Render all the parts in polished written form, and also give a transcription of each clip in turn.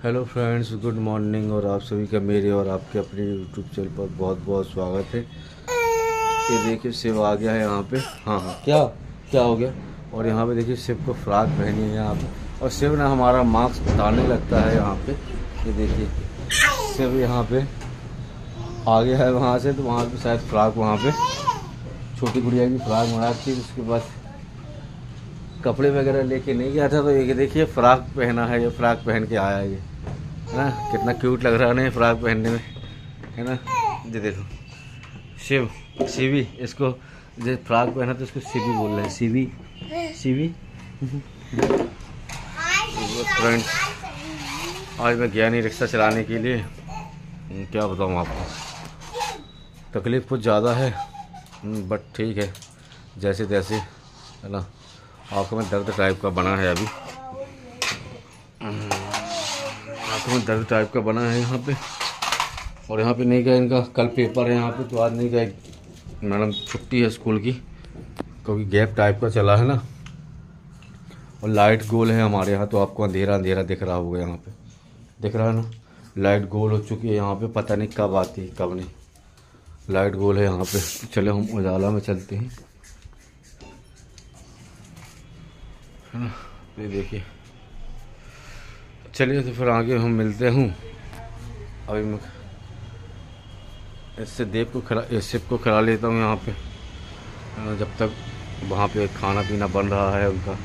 Hello friends, good morning. और आप सभी का मेरे और आपके अपने यूट्यूब चैनल पर बहुत बहुत स्वागत है। ये देखिए शिव आ गया है यहाँ पे। हाँ हाँ, क्या क्या हो गया। और यहाँ पे देखिए शिव को फ्रॉक पहनी है यहाँ पे। और शिव ना हमारा मास्क उतारने लगता है यहाँ पे। ये देखिए शिव यहाँ पे आ गया है वहाँ से, तो वहाँ पे शायद फ्रॉक, वहाँ पे छोटी गुड़िया की फ्रॉक मंगा थी। उसके बाद कपड़े वगैरह लेके नहीं गया था, तो ये देखिए फ्रॉक पहना है, ये फ्रॉक पहन के आया है ये, है ना। कितना क्यूट लग रहा है ना फ्रॉक पहनने में, है ना। ये देखो शिव, शिवी, इसको जो फ्रॉक पहना तो इसको शिवी बोल रहे हैं, शिवी शिवी। फ्रेंड्स, आज मैं गया नहीं रिक्शा चलाने के लिए। क्या बताऊँ आपको, तकलीफ़ कुछ ज़्यादा है, बट ठीक है जैसे तैसे, है ना। आँखों में दर्द टाइप का बना है अभी, आँखों में दर्द टाइप का बना है यहाँ पे। और यहाँ पे नहीं गए, इनका कल पेपर है यहाँ पे, तो आज नहीं गए। मैडम छुट्टी है स्कूल की, क्योंकि गैप टाइप का चला है ना। और लाइट गोल है हमारे यहाँ, तो आपको अंधेरा अंधेरा दिख रहा होगा यहाँ पे, दिख रहा है ना। लाइट गोल हो चुकी है यहाँ पे, पता नहीं कब आती है कब नहीं। लाइट गोल है यहाँ पे। चले हम उजाला में चलते हैं, है ना। ये देखिए, चलिए तो फिर आगे हम मिलते हूँ। अभी मैं इससे देव को शिव को खिला लेता हूँ यहाँ पे, है ना, जब तक वहाँ पे खाना पीना बन रहा है उनका।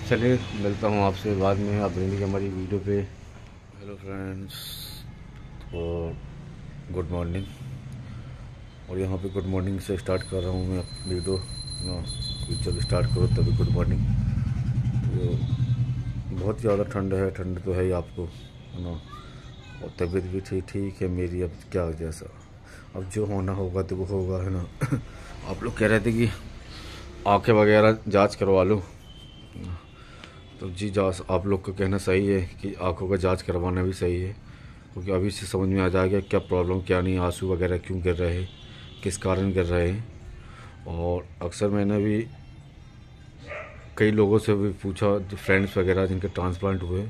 चलिए मिलता हूँ आपसे बाद में। आप रहेंगे हमारी वीडियो पे। हेलो फ्रेंड्स, और गुड मॉर्निंग। और यहाँ पे गुड मॉर्निंग से स्टार्ट कर रहा हूँ मैं वीडियो ना। जब स्टार्ट करो तभी गुड मॉर्निंग। तो बहुत ज़्यादा ठंड है, ठंड तो है ही आपको, है ना। और तबीयत भी ठीक है मेरी। अब क्या जैसा, अब जो होना होगा तो वो होगा, है ना। आप लोग कह रहे थे कि आँखें वगैरह जांच करवा लो, तो जी जांच, आप लोग का कहना सही है कि आँखों का जांच करवाना भी सही है, क्योंकि अभी से समझ में आ जाएगा क्या प्रॉब्लम क्या नहीं, आंसू वगैरह क्यों गिर रहे हैं, किस कारण गिर रहे हैं। और अक्सर मैंने भी कई लोगों से भी पूछा, जो फ्रेंड्स वगैरह जिनके ट्रांसप्लांट हुए,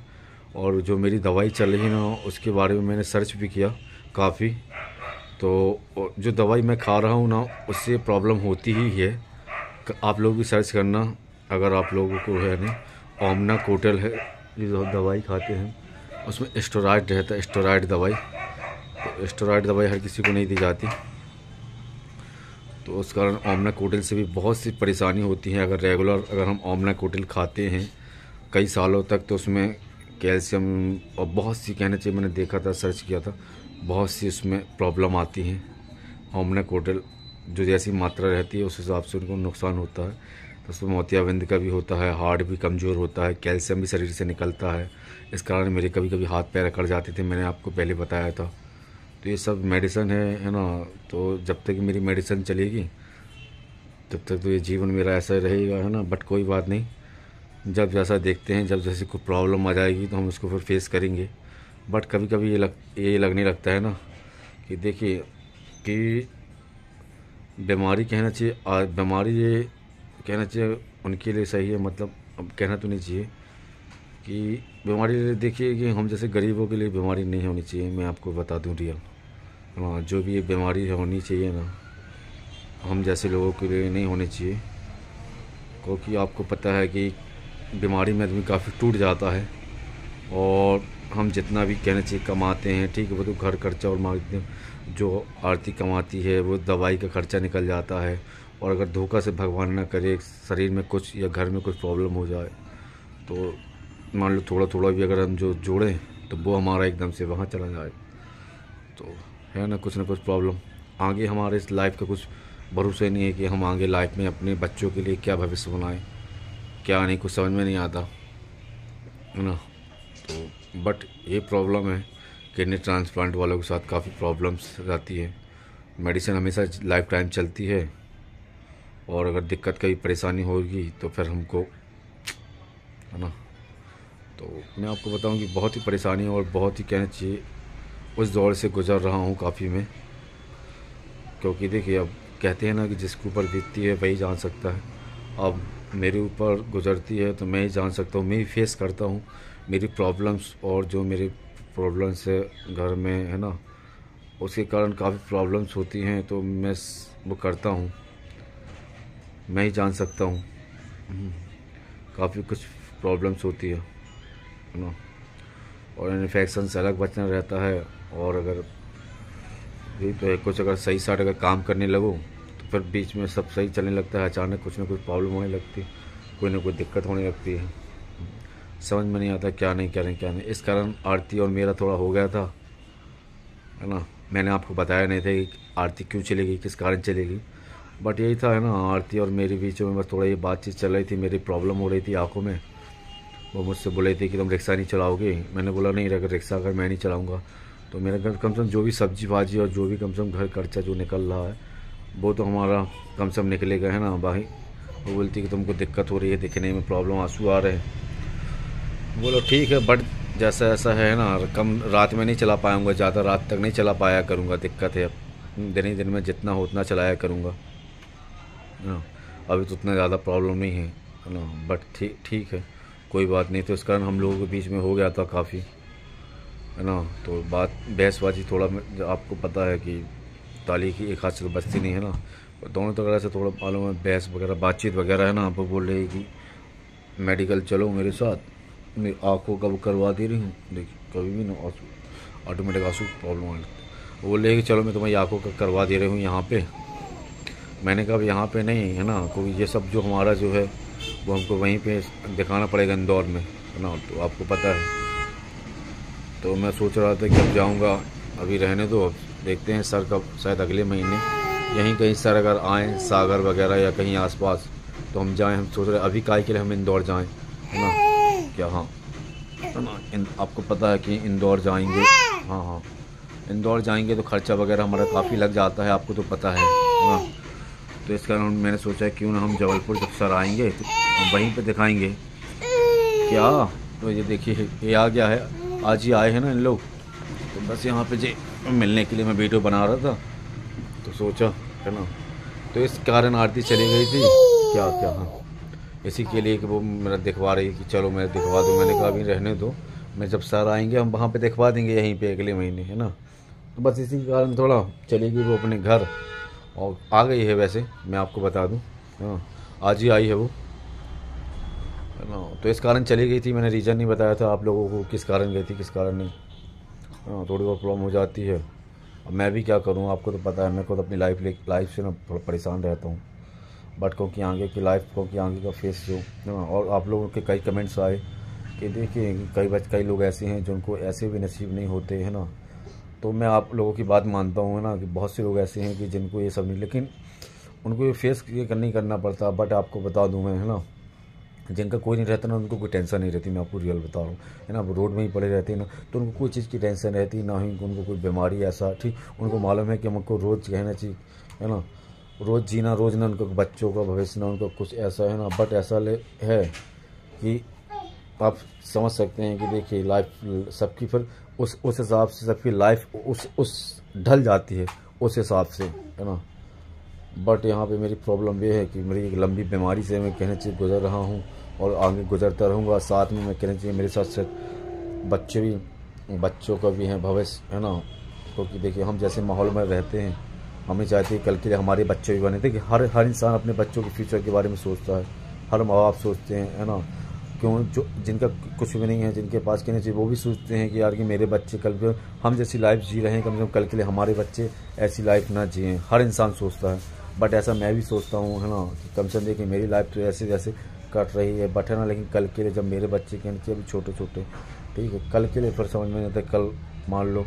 और जो मेरी दवाई चल रही ना उसके बारे में मैंने सर्च भी किया काफ़ी। तो जो दवाई मैं खा रहा हूँ ना उससे प्रॉब्लम होती ही है। आप लोग भी सर्च करना, अगर आप लोगों को है ना। ओमना कोटल है जो दवाई खाते हैं, उसमें स्टेरॉइड रहता है, स्टेरॉइड दवाई। तो स्टेरॉइड दवाई हर किसी को नहीं दी जाती, तो उस कारण ओमना कोटल से भी बहुत सी परेशानी होती है। अगर हम ओमना कोटल खाते हैं कई सालों तक, तो उसमें कैल्शियम और बहुत सी, कहना चाहिए मैंने देखा था, सर्च किया था, बहुत सी उसमें प्रॉब्लम आती हैं। ओमना कोटल जो जैसी मात्रा रहती है उस हिसाब से उनको नुकसान होता है। तो उसमें मोतियाबिंद का भी होता है, हार्ट भी कमज़ोर होता है, कैल्शियम भी शरीर से निकलता है। इस कारण मेरे कभी कभी हाथ पैर अकड़ जाते थे, मैंने आपको पहले बताया था। तो ये सब मेडिसिन है ना। तो जब तक मेरी मेडिसिन चलेगी तब तक तो ये जीवन मेरा ऐसा ही रहेगा, है ना। बट कोई बात नहीं, जब जैसा देखते हैं, जब जैसे कोई प्रॉब्लम आ जाएगी तो हम उसको फिर फेस करेंगे। बट कभी कभी ये लगने लगता है ना कि देखिए कि बीमारी, कहना चाहिए बीमारी, ये कहना चाहिए उनके लिए सही है, मतलब अब कहना तो नहीं चाहिए कि बीमारी, देखिए कि हम जैसे गरीबों के लिए बीमारी नहीं होनी चाहिए। मैं आपको बता दूं रियल, हाँ, जो भी ये बीमारी होनी चाहिए ना, हम जैसे लोगों के लिए नहीं होनी चाहिए। क्योंकि आपको पता है कि बीमारी में आदमी काफ़ी टूट जाता है। और हम जितना भी कहना चाहिए कमाते हैं, ठीक है, वो तो घर खर्चा और मांगते, जो आरती कमाती है वो दवाई का खर्चा निकल जाता है। और अगर धोखा से भगवान ना करे शरीर में कुछ या घर में कुछ प्रॉब्लम हो जाए, तो मान लो थोड़ा थोड़ा भी अगर हम जो जोड़ें तो वो हमारा एकदम से वहाँ चला जाए, तो है ना कुछ प्रॉब्लम। आगे हमारे इस लाइफ का कुछ भरोसा ही नहीं है कि हम आगे लाइफ में अपने बच्चों के लिए क्या भविष्य बनाएं, क्या नहीं, कुछ समझ में नहीं आता, है ना। तो बट ये प्रॉब्लम है, किडनी ट्रांसप्लांट वालों के साथ काफ़ी प्रॉब्लम्स रहती है। मेडिसिन हमेशा लाइफ टाइम चलती है, और अगर दिक्कत कभी परेशानी होगी तो फिर हमको, है ना। तो मैं आपको बताऊं कि बहुत ही परेशानी और बहुत ही, कहना चाहिए, उस दौर से गुजर रहा हूं काफ़ी मैं। क्योंकि देखिए अब कहते हैं ना कि जिसके ऊपर बीतती है वही जान सकता है। अब मेरे ऊपर गुजरती है तो मैं ही जान सकता हूँ, मैं ही फेस करता हूँ। मेरी प्रॉब्लम्स और जो मेरी प्रॉब्लम्स है घर में है ना, उसके कारण काफ़ी प्रॉब्लम्स होती हैं, तो मैं वो करता हूँ, मैं ही जान सकता हूँ। काफ़ी कुछ प्रॉब्लम्स होती है ना, और इन्फेक्शन से अलग बचना रहता है। और अगर यही तो है, कुछ अगर सही साट अगर काम करने लगो तो फिर बीच में सब सही चलने लगता है, अचानक कुछ ना कुछ प्रॉब्लम होने लगती है, कोई ना कोई दिक्कत होने लगती है, समझ में नहीं आता क्या नहीं करें क्या नहीं। इस कारण आरती और मेरा थोड़ा हो गया था, है ना। मैंने आपको बताया नहीं था कि आरती क्यों चलेगी, किस कारण चलेगी, बट यही था, है ना। आरती और मेरे बीच में बस थोड़ा ये बातचीत चल रही थी, मेरी प्रॉब्लम हो रही थी आँखों में। वो मुझसे बोले थे कि तुम रिक्शा नहीं चलाओगे। मैंने बोला नहीं, अगर रिक्शा अगर मैं नहीं चलाऊँगा तो मेरा घर कम से कम जो भी सब्जी भाजी और जो भी कम से कम घर खर्चा जो निकल रहा है वो तो हमारा कम से कम निकलेगा, है ना भाई। वो बोलती कि तुमको दिक्कत हो रही है, दिखने में प्रॉब्लम, आंसू आ रहे हैं। बोलो ठीक है, बट जैसा ऐसा है ना, कम रात में नहीं चला पाऊँगा, ज़्यादा रात तक नहीं चला पाया करूँगा, दिक्कत है। अब दिन ही दिन में जितना हो उतना चलाया करूँगा, है ना। अभी तो उतना ज़्यादा प्रॉब्लम नहीं है ना, बट ठीक है, कोई बात नहीं। तो इस कारण हम लोगों के बीच में हो गया था काफ़ी, है ना। तो बात बहसबाजी थोड़ा, आपको पता है कि ताली की एक हाथ से तो बचती नहीं, है ना। दोनों तरह से थोड़ा मालूम है, बहस वगैरह बातचीत वगैरह, है ना। वो बोल रही है कि मेडिकल चलो मेरे साथ, मेरी आँखों का वो करवा दे रही हूँ। देखिए कभी भी ना आंसू, ऑटोमेटिक आंसू प्रॉब्लम आने लगता है। वो बोल रही है कि चलो मैं तुम्हारी आँखों का करवा दे रही हूँ यहाँ पे। मैंने कहा यहाँ पे नहीं, है ना, क्योंकि ये सब जो हमारा जो है वो हमको वहीं पे दिखाना पड़ेगा इंदौर में, है ना, तो आपको पता है। तो मैं सोच रहा था कि अब जाऊँगा, अभी रहने दो, अब देखते हैं सर कब, शायद अगले महीने यहीं कहीं सर अगर आएँ सागर वगैरह या कहीं आसपास तो हम जाएं। हम सोच रहे अभी काय के लिए हम इंदौर जाएं, है ना। क्या, हाँ, है ना। आपको पता है कि इंदौर जाएंगे, हाँ हाँ, इंदौर जाएंगे तो खर्चा वगैरह हमारा काफ़ी लग जाता है, आपको तो पता है ना। तो इस कारण मैंने सोचा क्यों ना हम जबलपुर जब सर आएंगे तो हम वहीं पे दिखाएंगे क्या। तो ये देखिए ये आ गया है, आज ही आए हैं ना इन लोग, तो बस यहाँ पे जे मिलने के लिए मैं वीडियो बना रहा था, तो सोचा, है ना। तो इस कारण आरती चली गई थी, क्या क्या, हाँ, इसी के लिए कि वो मेरा दिखवा रही कि चलो मैं दिखवा दूँ। मैंने कहा अभी रहने दो, मैं जब सर आएंगे हम वहाँ पे दिखवा देंगे यहीं पे अगले महीने, है ना। तो बस इसी के कारण थोड़ा चली गई वो अपने घर, और आ गई है वैसे, मैं आपको बता दूँ, हाँ, आज ही आई है वो, है ना। तो इस कारण चली गई थी, मैंने रीज़न नहीं बताया था आप लोगों को किस कारण गई थी किस कारण नहीं, हाँ। थोड़ी बहुत प्रॉब्लम हो जाती है, अब मैं भी क्या करूँ, आपको तो पता है मैं खुद अपनी लाइफ से ना थोड़ा परेशान रहता हूँ, बट क्योंकि आगे की लाइफ, क्योंकि आगे का फेस जो, है ना। और आप लोगों के कई कमेंट्स आए कि देखिए कई लोग ऐसे हैं जिनको ऐसे भी नसीब नहीं होते, है ना। तो मैं आप लोगों की बात मानता हूँ, है ना, कि बहुत से लोग ऐसे हैं कि जिनको ये सब नहीं, लेकिन उनको ये फेस ये नहीं करना पड़ता। बट आपको बता दूँ मैं, है ना, जिनका कोई नहीं रहता ना, उनको कोई टेंशन नहीं रहती, मैं आपको रियल बता रहा हूँ, है ना। वो रोड में ही पड़े रहते हैं ना, तो उनको कोई चीज़ की टेंशन रहती ना ही, उनको कोई बीमारी ऐसा, ठीक, उनको मालूम है कि हमको रोज़ कहना चाहिए, है ना, रोज़ जीना, रोज़ ना, उनको बच्चों का भविष्य ना, उनको कुछ ऐसा, है ना। बट ऐसा है कि आप समझ सकते हैं कि देखिए लाइफ सबकी फिर उस हिसाब से सबकी लाइफ उस ढल जाती है उस हिसाब से, है ना। बट यहाँ पे मेरी प्रॉब्लम ये है कि मेरी एक लंबी बीमारी से मैं कहना चाहिए गुजर रहा हूँ, और आगे गुजरता रहूँगा। साथ में मैं कहना चाहिए मेरे साथ साथ बच्चों का भी है भविष्य, है ना। क्योंकि देखिए हम जैसे माहौल में रहते हैं, हमें चाहते हैं कल के लिए हमारे बच्चे भी बने। देखिए हर इंसान अपने बच्चों के फ्यूचर के बारे में सोचता है, हर माँ बाप सोचते हैं, है ना। क्यों, जो जिनका कुछ भी नहीं है, जिनके पास कहना चाहिए, वो भी सोचते हैं कि यार कि मेरे बच्चे कल के, हम जैसी लाइफ जी रहे हैं, कम से कम कल के लिए हमारे बच्चे ऐसी लाइफ ना जिएँ। हर इंसान सोचता है, बट ऐसा मैं भी सोचता हूँ, है ना, कि कम से कम देखिए मेरी लाइफ तो ऐसे जैसे कट रही है, बट है ना, लेकिन कल के लिए जब मेरे बच्चे कहना चाहिए अभी छोटे छोटे, ठीक है, कल के लिए फिर समझ में नहीं आता। कल मान लो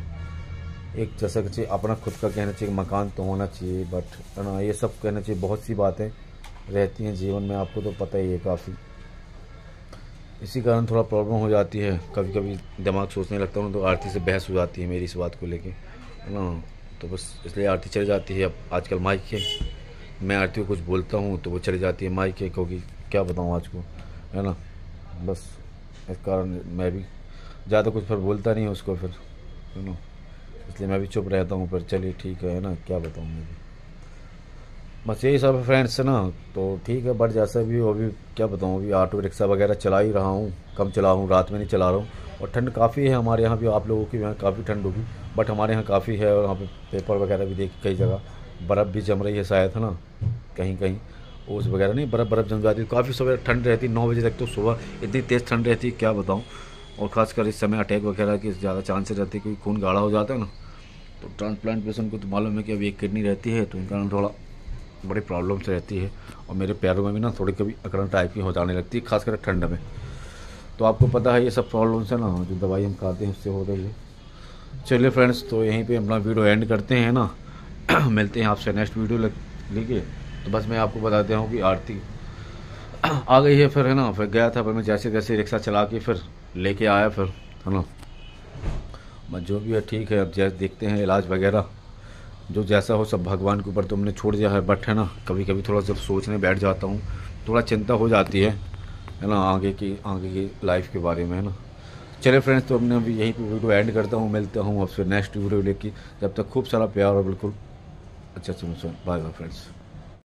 एक जैसा कि अपना खुद का कहना चाहिए मकान तो होना चाहिए, बट है ना, ये सब कहना चाहिए, बहुत सी बातें रहती हैं जीवन में, आपको तो पता ही है काफ़ी। इसी कारण थोड़ा प्रॉब्लम हो जाती है, कभी कभी दिमाग सोचने लगता हूँ तो आरती से बहस हो जाती है मेरी इस बात को लेके, है ना। तो बस इसलिए आरती चली जाती है। अब आजकल माइक है, मैं आरती को कुछ बोलता हूँ तो वो चली जाती है माइक है, क्योंकि क्या बताऊँ आज को, है ना। बस इस कारण मैं भी ज़्यादा कुछ फिर बोलता नहीं हूँ उसको फिर, है ना, इसलिए मैं भी चुप रहता हूँ। फिर चलिए ठीक है ना, क्या बताऊँ मैं भी। बस यही सब फ्रेंड्स है ना। तो ठीक है, बट जैसा भी हो, अभी क्या बताऊँ, अभी ऑटो रिक्शा वगैरह चला ही रहा हूँ, कम चला हूँ, रात में नहीं चला रहा हूँ। और ठंड काफ़ी है हमारे यहाँ भी, आप लोगों की यहाँ काफ़ी ठंड होगी, बट हमारे यहाँ काफ़ी है। और यहाँ पे पेपर वगैरह भी देखी कई जगह, बर्फ़ भी जम रही है शायद, है ना, कहीं कहीं ओस वगैरह नहीं, बर्फ़ जम जाती है। काफ़ी सुबह ठंड रहती है, 9 बजे तक तो सुबह इतनी तेज़ ठंड रहती है क्या बताऊँ। और ख़ासकर इस समय अटैक वगैरह की ज़्यादा चांसेस रहते हैं, क्योंकि खून गाढ़ा हो जाता है ना। तो ट्रांसप्लांट पेशेंट को तो मालूम है कि अभी एक किडनी रहती है, तो उनका थोड़ा बड़ी प्रॉब्लम्स रहती है। और मेरे पैरों में भी ना थोड़ी कभी अकड़न टाइप की हो जाने लगती है, खासकर ठंड में। तो आपको पता है ये सब प्रॉब्लम्स है ना, जो दवाई हम खाते हैं उससे हो रही है। चलिए फ्रेंड्स, तो यहीं पे अपना वीडियो एंड करते हैं ना। मिलते हैं आपसे नेक्स्ट वीडियो लेके। तो बस मैं आपको बताते हूँ कि आरती आ गई है फिर, है ना। फिर गया था, फिर मैं जैसे तैसे रिक्शा चला के फिर लेके आया फिर, है ना। बस जो भी है ठीक है, अब जैसे देखते हैं इलाज वगैरह जो जैसा हो सब भगवान के ऊपर तो हमने छोड़ दिया है। बट है ना, कभी कभी थोड़ा जब सोचने बैठ जाता हूँ, थोड़ा चिंता हो जाती है ना, आगे की लाइफ के बारे में, है ना। चलिए फ्रेंड्स, तो हमने अभी यहीं पे वीडियो एंड करता हूँ, मिलता हूँ आपसे नेक्स्ट वीडियो लेके। जब तक खूब सारा प्यार और बिल्कुल अच्छा अच्छा, बाय बाय फ्रेंड्स।